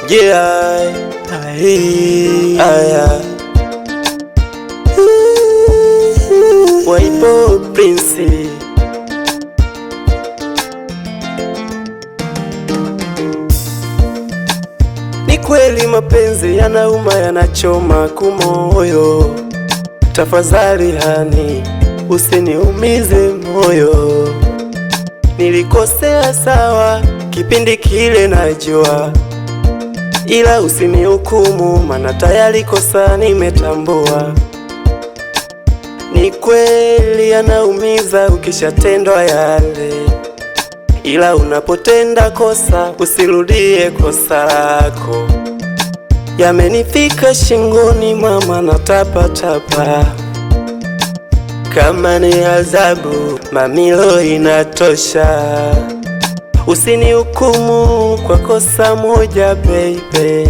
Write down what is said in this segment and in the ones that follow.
Yeah, aya Waipo Prince. Ni kweli mapenzi yanauma, yanachoma kumoyo. Tafadhali hani, usiniumize moyo. Nilikosea sawa, kipindi kile najua, ila usinihukumu, mana tayari kosa nimetambua. Ni kweli yanaumiza ukishatendwa yale, ila unapotenda kosa usirudie kosa lako. Yamenifika shingoni mama, na tapa tapa. Kama ni adhabu mamilo inatosha. Usinihukumu kwa kosa moja baby,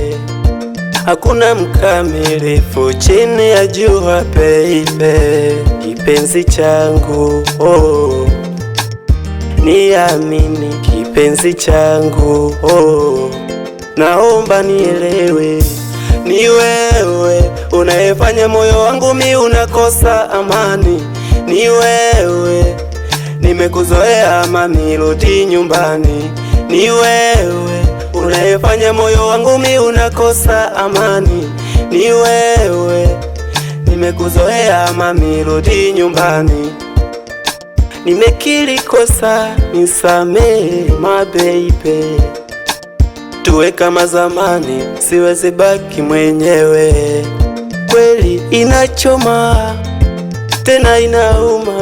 hakuna mkamilifu chini ya jua baby. Kipenzi changu oh, niamini kipenzi changu oh, naomba nielewe. Ni wewe unayefanya moyo wangu mi unakosa amani. Ni wewe nimekuzoea mami, rudi nyumbani. Ni wewe unayefanya moyo wangu mi unakosa amani. Ni wewe nimekuzoea mami, rudi nyumbani. Nimekiri kosa, nisamehe my baby. Tuwe kama zamani, siwezi baki mwenyewe. Kweli inachoma, tena inauma.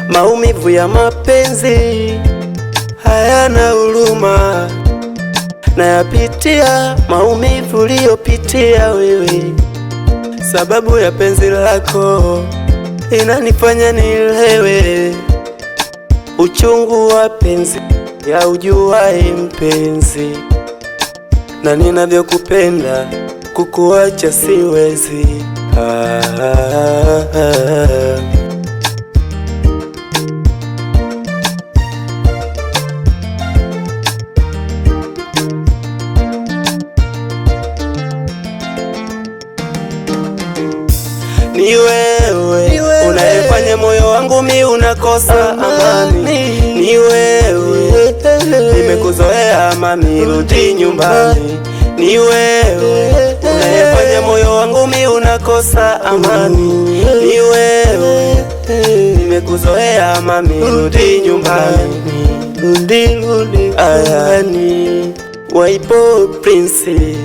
Maumivu ya mapenzi hayana huruma. Nayapitia maumivu uliyopitia wewe, sababu ya penzi lako inanifanya nilewe. Uchungu wa penzi ya ujuae mpenzi, na ninavyokupenda kukuacha siwezi. Ni wewe unayefanya moyo wangu mi unakosa amani. Ni wewe nimekuzoea mami, rudi nyumbani. Ni wewe unayefanya moyo wangu mi unakosa amani. Ni wewe nimekuzoea mami, rudi nyumbani. Rudi ayani Waipo Prince.